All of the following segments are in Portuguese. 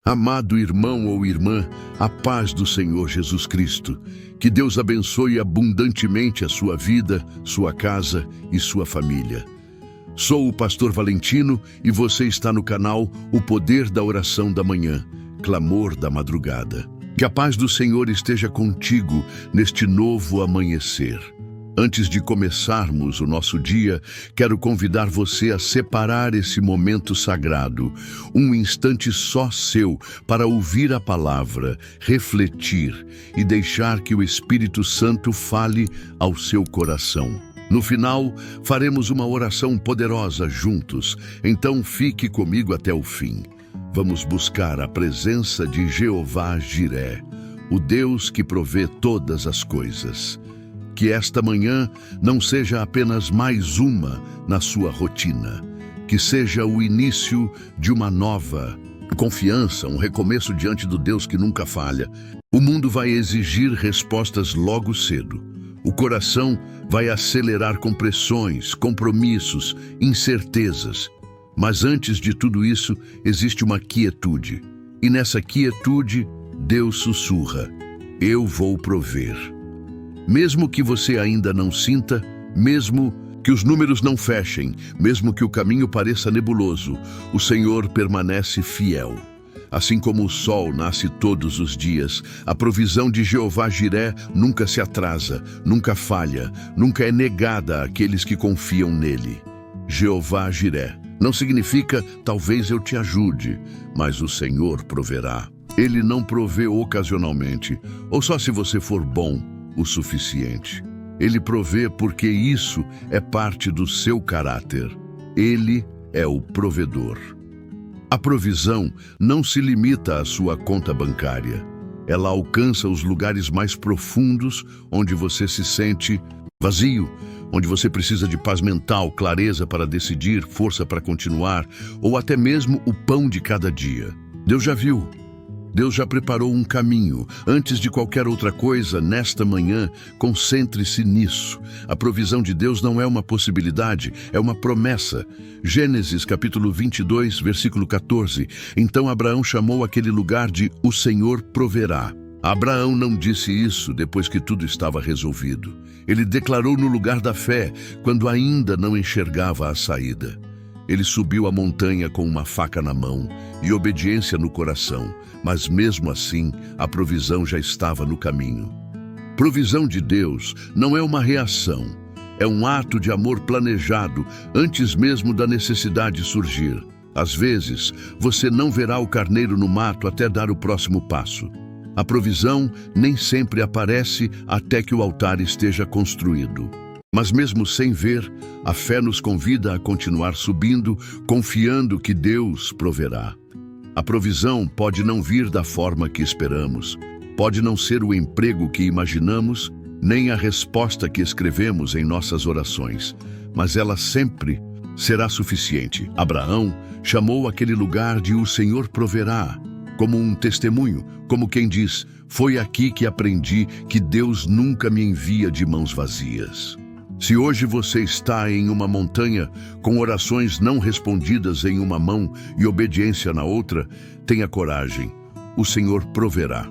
Amado irmão ou irmã, a paz do Senhor Jesus Cristo. Que Deus abençoe abundantemente a sua vida, sua casa e sua família. Sou o pastor Valentino e você está no canal O Poder da Oração da Manhã, Clamor da Madrugada. Que a paz do Senhor esteja contigo neste novo amanhecer. Antes de começarmos o nosso dia, quero convidar você a separar esse momento sagrado, um instante só seu, para ouvir a palavra, refletir e deixar que o Espírito Santo fale ao seu coração. No final, faremos uma oração poderosa juntos, então fique comigo até o fim. Vamos buscar a presença de Jeová Jiré, o Deus que provê todas as coisas. Que esta manhã não seja apenas mais uma na sua rotina, que seja o início de uma nova confiança, um recomeço diante do Deus que nunca falha. O mundo vai exigir respostas logo cedo. O coração vai acelerar com pressões, compromissos, incertezas. Mas antes de tudo isso, existe uma quietude. E nessa quietude, Deus sussurra: eu vou prover. Mesmo que você ainda não sinta, mesmo que os números não fechem, mesmo que o caminho pareça nebuloso, o Senhor permanece fiel. Assim como o sol nasce todos os dias, a provisão de Jeová Jiré nunca se atrasa, nunca falha, nunca é negada àqueles que confiam nele. Jeová Jiré não significa talvez eu te ajude, mas o Senhor proverá. Ele não provê ocasionalmente, ou só se você for bom o suficiente. Ele provê porque isso é parte do seu caráter. Ele é o provedor. A provisão não se limita à sua conta bancária. Ela alcança os lugares mais profundos, onde você se sente vazio, onde você precisa de paz mental, clareza para decidir, força para continuar, ou até mesmo o pão de cada dia. Deus já viu. Deus já preparou um caminho. Antes de qualquer outra coisa, nesta manhã, concentre-se nisso. A provisão de Deus não é uma possibilidade, é uma promessa. Gênesis capítulo 22, versículo 14. Então Abraão chamou aquele lugar de O Senhor Proverá. Abraão não disse isso depois que tudo estava resolvido. Ele declarou no lugar da fé, quando ainda não enxergava a saída. Ele subiu a montanha com uma faca na mão e obediência no coração, mas mesmo assim a provisão já estava no caminho. Provisão de Deus não é uma reação, é um ato de amor planejado antes mesmo da necessidade surgir. Às vezes, você não verá o carneiro no mato até dar o próximo passo. A provisão nem sempre aparece até que o altar esteja construído. Mas mesmo sem ver, a fé nos convida a continuar subindo, confiando que Deus proverá. A provisão pode não vir da forma que esperamos, pode não ser o emprego que imaginamos, nem a resposta que escrevemos em nossas orações, mas ela sempre será suficiente. Abraão chamou aquele lugar de O Senhor Proverá, como um testemunho, como quem diz: foi aqui que aprendi que Deus nunca me envia de mãos vazias. Se hoje você está em uma montanha, com orações não respondidas em uma mão e obediência na outra, tenha coragem. O Senhor proverá.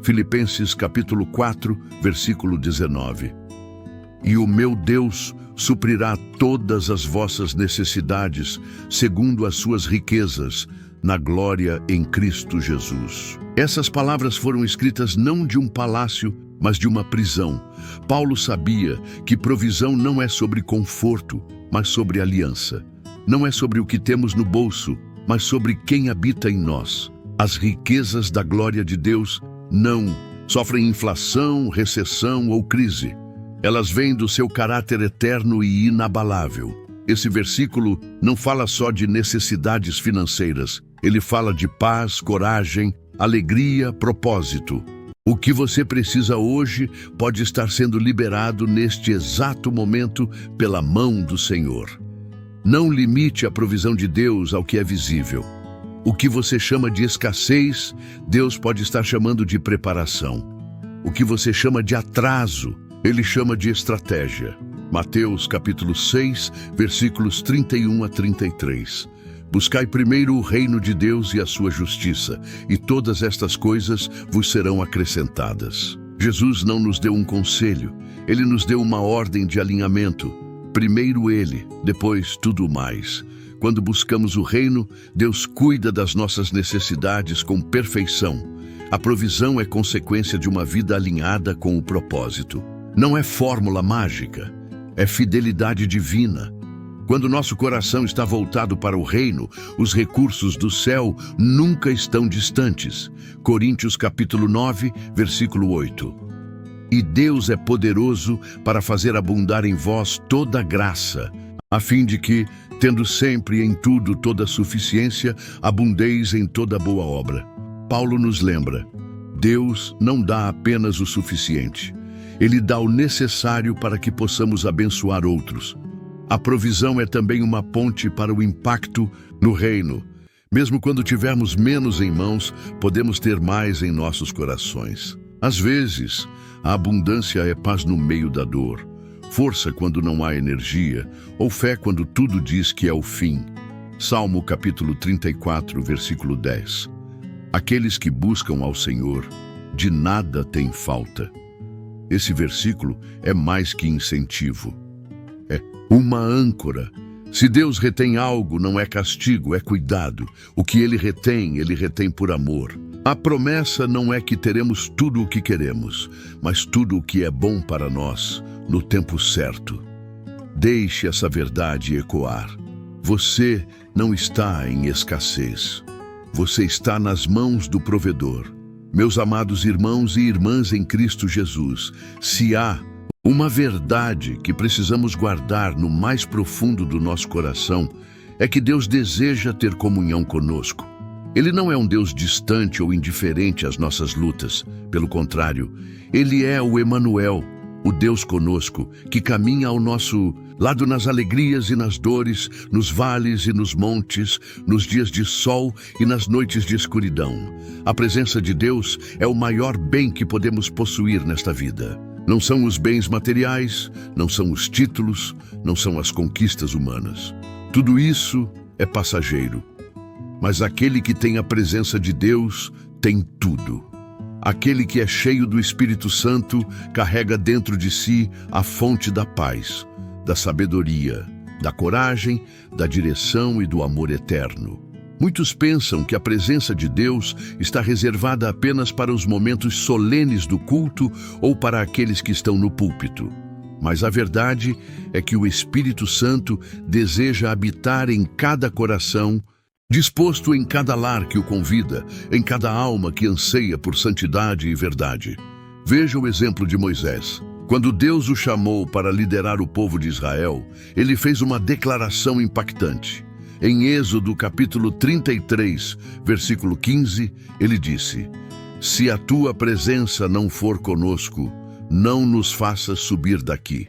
Filipenses capítulo 4, versículo 19. E o meu Deus suprirá todas as vossas necessidades, segundo as suas riquezas, na glória em Cristo Jesus. Essas palavras foram escritas não de um palácio, mas de uma prisão. Paulo sabia que provisão não é sobre conforto, mas sobre aliança. Não é sobre o que temos no bolso, mas sobre quem habita em nós. As riquezas da glória de Deus não sofrem inflação, recessão ou crise. Elas vêm do seu caráter eterno e inabalável. Esse versículo não fala só de necessidades financeiras. Ele fala de paz, coragem, alegria, propósito. O que você precisa hoje pode estar sendo liberado neste exato momento pela mão do Senhor. Não limite a provisão de Deus ao que é visível. O que você chama de escassez, Deus pode estar chamando de preparação. O que você chama de atraso, Ele chama de estratégia. Mateus capítulo 6, versículos 31 a 33. Buscai primeiro o reino de Deus e a sua justiça, e todas estas coisas vos serão acrescentadas. Jesus não nos deu um conselho, ele nos deu uma ordem de alinhamento. Primeiro ele, depois tudo mais. Quando buscamos o reino, Deus cuida das nossas necessidades com perfeição. A provisão é consequência de uma vida alinhada com o propósito. Não é fórmula mágica, é fidelidade divina. Quando nosso coração está voltado para o reino, os recursos do céu nunca estão distantes. Coríntios capítulo 9, versículo 8. E Deus é poderoso para fazer abundar em vós toda graça, a fim de que, tendo sempre em tudo toda suficiência, abundeis em toda boa obra. Paulo nos lembra, Deus não dá apenas o suficiente. Ele dá o necessário para que possamos abençoar outros. A provisão é também uma ponte para o impacto no reino. Mesmo quando tivermos menos em mãos, podemos ter mais em nossos corações. Às vezes, a abundância é paz no meio da dor, força quando não há energia, ou fé quando tudo diz que é o fim. Salmo capítulo 34, versículo 10. Aqueles que buscam ao Senhor, de nada têm falta. Esse versículo é mais que incentivo. É uma âncora. Se Deus retém algo, não é castigo, é cuidado. O que Ele retém por amor. A promessa não é que teremos tudo o que queremos, mas tudo o que é bom para nós, no tempo certo. Deixe essa verdade ecoar. Você não está em escassez. Você está nas mãos do provedor. Meus amados irmãos e irmãs em Cristo Jesus, se há uma verdade que precisamos guardar no mais profundo do nosso coração, é que Deus deseja ter comunhão conosco. Ele não é um Deus distante ou indiferente às nossas lutas. Pelo contrário, Ele é o Emanuel, o Deus conosco, que caminha ao nosso lado nas alegrias e nas dores, nos vales e nos montes, nos dias de sol e nas noites de escuridão. A presença de Deus é o maior bem que podemos possuir nesta vida. Não são os bens materiais, não são os títulos, não são as conquistas humanas. Tudo isso é passageiro. Mas aquele que tem a presença de Deus tem tudo. Aquele que é cheio do Espírito Santo carrega dentro de si a fonte da paz, da sabedoria, da coragem, da direção e do amor eterno. Muitos pensam que a presença de Deus está reservada apenas para os momentos solenes do culto ou para aqueles que estão no púlpito. Mas a verdade é que o Espírito Santo deseja habitar em cada coração, disposto em cada lar que o convida, em cada alma que anseia por santidade e verdade. Veja o exemplo de Moisés. Quando Deus o chamou para liderar o povo de Israel, ele fez uma declaração impactante. Em Êxodo capítulo 33, versículo 15, ele disse: "Se a tua presença não for conosco, não nos faças subir daqui."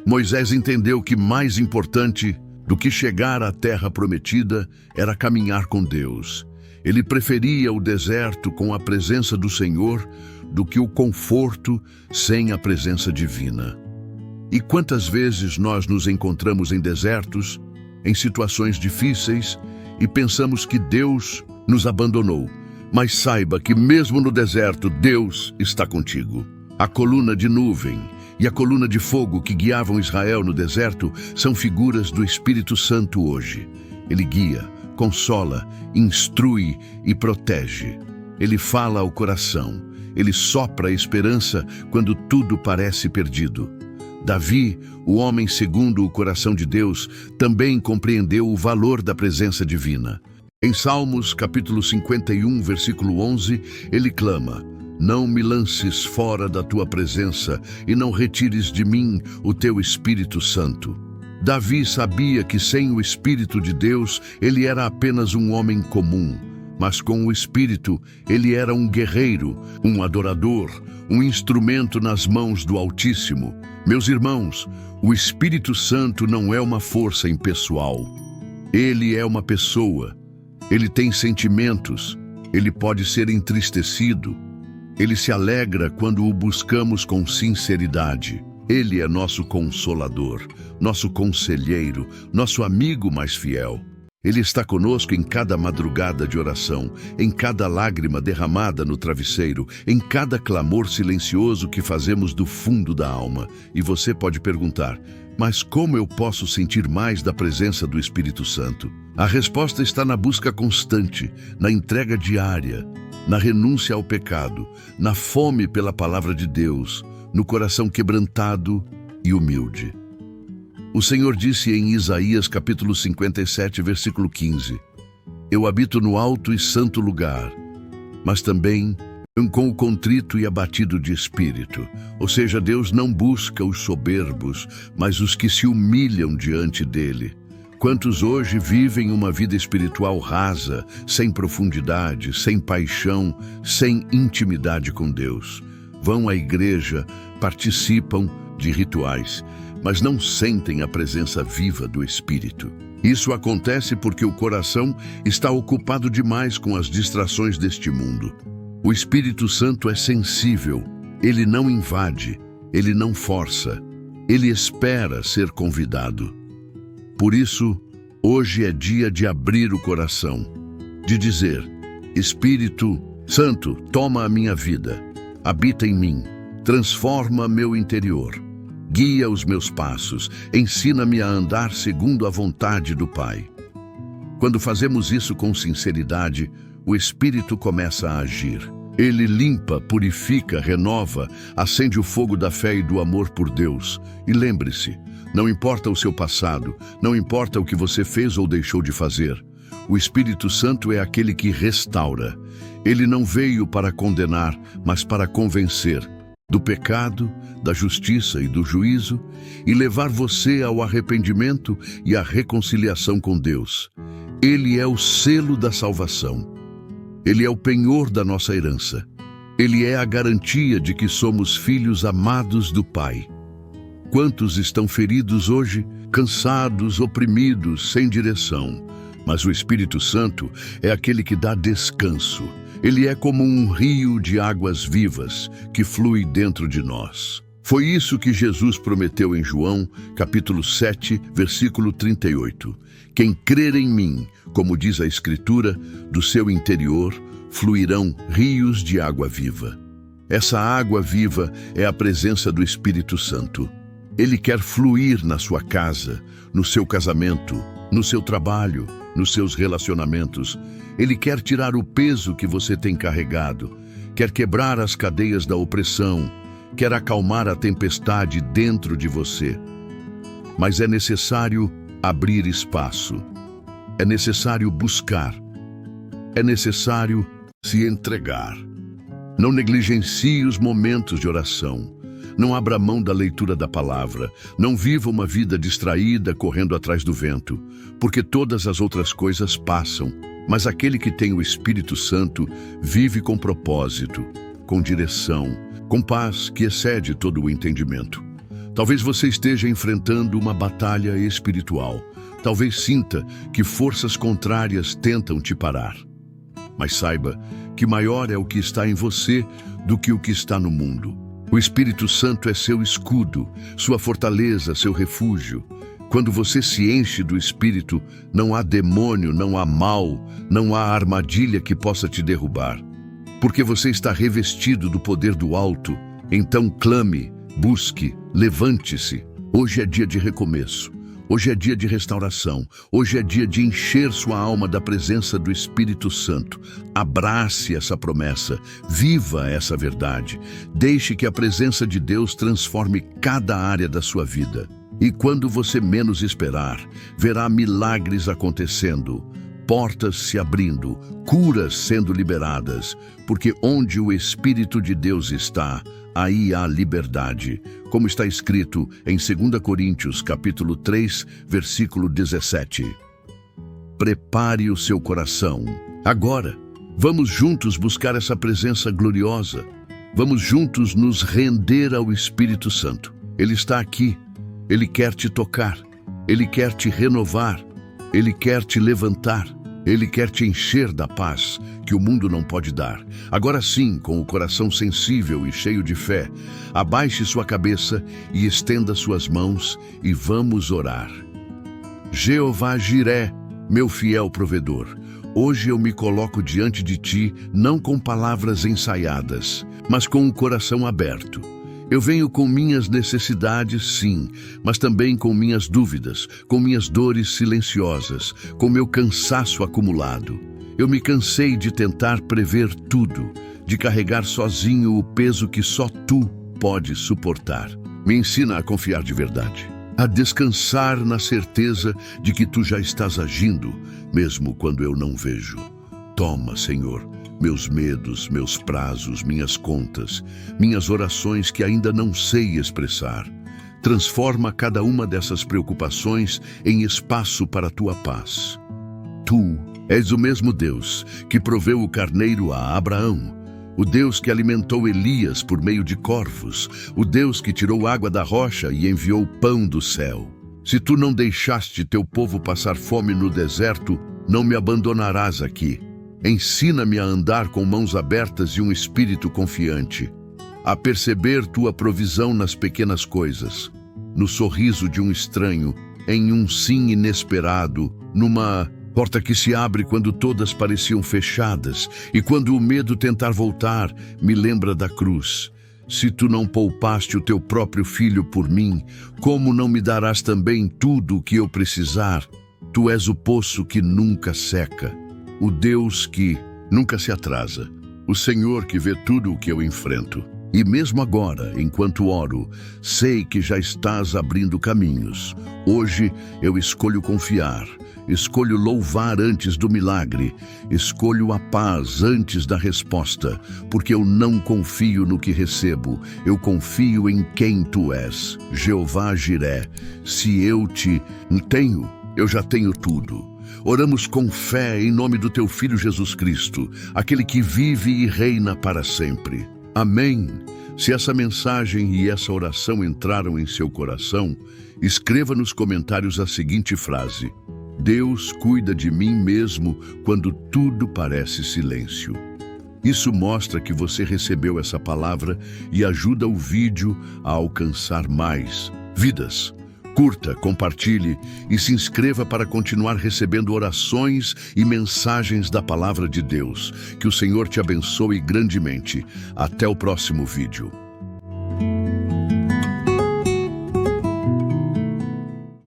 Moisés entendeu que mais importante do que chegar à terra prometida era caminhar com Deus. Ele preferia o deserto com a presença do Senhor do que o conforto sem a presença divina. E quantas vezes nós nos encontramos em desertos, em situações difíceis, e pensamos que Deus nos abandonou. Mas saiba que mesmo no deserto, Deus está contigo. A coluna de nuvem e a coluna de fogo que guiavam Israel no deserto são figuras do Espírito Santo hoje. Ele guia, consola, instrui e protege. Ele fala ao coração. Ele sopra a esperança quando tudo parece perdido. Davi, o homem segundo o coração de Deus, também compreendeu o valor da presença divina. Em Salmos capítulo 51, versículo 11, ele clama: "Não me lances fora da tua presença e não retires de mim o teu Espírito Santo." Davi sabia que sem o Espírito de Deus ele era apenas um homem comum, mas com o Espírito ele era um guerreiro, um adorador, um instrumento nas mãos do Altíssimo. Meus irmãos, o Espírito Santo não é uma força impessoal. Ele é uma pessoa. Ele tem sentimentos. Ele pode ser entristecido. Ele se alegra quando o buscamos com sinceridade. Ele é nosso consolador, nosso conselheiro, nosso amigo mais fiel. Ele está conosco em cada madrugada de oração, em cada lágrima derramada no travesseiro, em cada clamor silencioso que fazemos do fundo da alma. E você pode perguntar, mas como eu posso sentir mais da presença do Espírito Santo? A resposta está na busca constante, na entrega diária, na renúncia ao pecado, na fome pela palavra de Deus, no coração quebrantado e humilde. O Senhor disse em Isaías capítulo 57, versículo 15, Eu habito no alto e santo lugar, mas também com o contrito e abatido de espírito. Ou seja, Deus não busca os soberbos, mas os que se humilham diante dele. Quantos hoje vivem uma vida espiritual rasa, sem profundidade, sem paixão, sem intimidade com Deus? Vão à igreja, participam de rituais, mas não sentem a presença viva do Espírito. Isso acontece porque o coração está ocupado demais com as distrações deste mundo. O Espírito Santo é sensível, ele não invade, ele não força, ele espera ser convidado. Por isso, hoje é dia de abrir o coração, de dizer, Espírito Santo, toma a minha vida, habita em mim, transforma meu interior. Guia os meus passos, ensina-me a andar segundo a vontade do Pai. Quando fazemos isso com sinceridade, o Espírito começa a agir. Ele limpa, purifica, renova, acende o fogo da fé e do amor por Deus. E lembre-se, não importa o seu passado, não importa o que você fez ou deixou de fazer. O Espírito Santo é aquele que restaura. Ele não veio para condenar, mas para convencer do pecado, da justiça e do juízo, e levar você ao arrependimento e à reconciliação com Deus. Ele é o selo da salvação. Ele é o penhor da nossa herança. Ele é a garantia de que somos filhos amados do Pai. Quantos estão feridos hoje, cansados, oprimidos, sem direção? Mas o Espírito Santo é aquele que dá descanso. Ele é como um rio de águas vivas que flui dentro de nós. Foi isso que Jesus prometeu em João, capítulo 7, versículo 38. Quem crer em mim, como diz a Escritura, do seu interior fluirão rios de água viva. Essa água viva é a presença do Espírito Santo. Ele quer fluir na sua casa, no seu casamento, no seu trabalho, nos seus relacionamentos. Ele quer tirar o peso que você tem carregado, quer quebrar as cadeias da opressão, quer acalmar a tempestade dentro de você. Mas é necessário abrir espaço, é necessário buscar, é necessário se entregar. Não negligencie os momentos de oração. Não abra mão da leitura da palavra. Não viva uma vida distraída correndo atrás do vento, porque todas as outras coisas passam. Mas aquele que tem o Espírito Santo vive com propósito, com direção, com paz que excede todo o entendimento. Talvez você esteja enfrentando uma batalha espiritual. Talvez sinta que forças contrárias tentam te parar. Mas saiba que maior é o que está em você do que o que está no mundo. O Espírito Santo é seu escudo, sua fortaleza, seu refúgio. Quando você se enche do Espírito, não há demônio, não há mal, não há armadilha que possa te derrubar. Porque você está revestido do poder do alto, então clame, busque, levante-se. Hoje é dia de recomeço. Hoje é dia de restauração. Hoje é dia de encher sua alma da presença do Espírito Santo. Abrace essa promessa. Viva essa verdade. Deixe que a presença de Deus transforme cada área da sua vida. E quando você menos esperar, verá milagres acontecendo, portas se abrindo, curas sendo liberadas, porque onde o Espírito de Deus está, aí há liberdade, como está escrito em 2 Coríntios, capítulo 3, versículo 17. Prepare o seu coração. Agora, vamos juntos buscar essa presença gloriosa. Vamos juntos nos render ao Espírito Santo. Ele está aqui. Ele quer te tocar. Ele quer te renovar. Ele quer te levantar. Ele quer te encher da paz que o mundo não pode dar. Agora sim, com o coração sensível e cheio de fé, abaixe sua cabeça e estenda suas mãos e vamos orar. Jeová Jiré, Meu fiel provedor, hoje eu me coloco diante de Ti não com palavras ensaiadas, mas com um coração aberto. Eu venho com minhas necessidades, sim, mas também com minhas dúvidas, com minhas dores silenciosas, com meu cansaço acumulado. Eu me cansei de tentar prever tudo, de carregar sozinho o peso que só Tu podes suportar. Me ensina a confiar de verdade, a descansar na certeza de que Tu já estás agindo, mesmo quando eu não vejo. Toma, Senhor, meus medos, meus prazos, minhas contas, minhas orações que ainda não sei expressar. Transforma cada uma dessas preocupações em espaço para a Tua paz. Tu és o mesmo Deus que proveu o carneiro a Abraão, o Deus que alimentou Elias por meio de corvos, o Deus que tirou água da rocha e enviou pão do céu. Se Tu não deixaste Teu povo passar fome no deserto, não me abandonarás aqui. Ensina-me a andar com mãos abertas e um espírito confiante, a perceber Tua provisão nas pequenas coisas, no sorriso de um estranho, em um sim inesperado, numa porta que se abre quando todas pareciam fechadas, e quando o medo tentar voltar, me lembra da cruz. Se Tu não poupaste o Teu próprio filho por mim, como não me darás também tudo o que eu precisar? Tu és o poço que nunca seca, o Deus que nunca se atrasa, o Senhor que vê tudo o que eu enfrento. E mesmo agora, enquanto oro, sei que já estás abrindo caminhos. Hoje eu escolho confiar, escolho louvar antes do milagre, escolho a paz antes da resposta, porque eu não confio no que recebo, eu confio em quem Tu és. Jeová Jiré, se eu Te tenho, eu já tenho tudo. Oramos com fé em nome do Teu Filho Jesus Cristo, aquele que vive e reina para sempre. Amém. Se essa mensagem e essa oração entraram em seu coração, escreva nos comentários a seguinte frase: Deus cuida de mim mesmo quando tudo parece silêncio. Isso mostra que você recebeu essa palavra e ajuda o vídeo a alcançar mais vidas. Curta, compartilhe e se inscreva para continuar recebendo orações e mensagens da Palavra de Deus. Que o Senhor te abençoe grandemente. Até o próximo vídeo.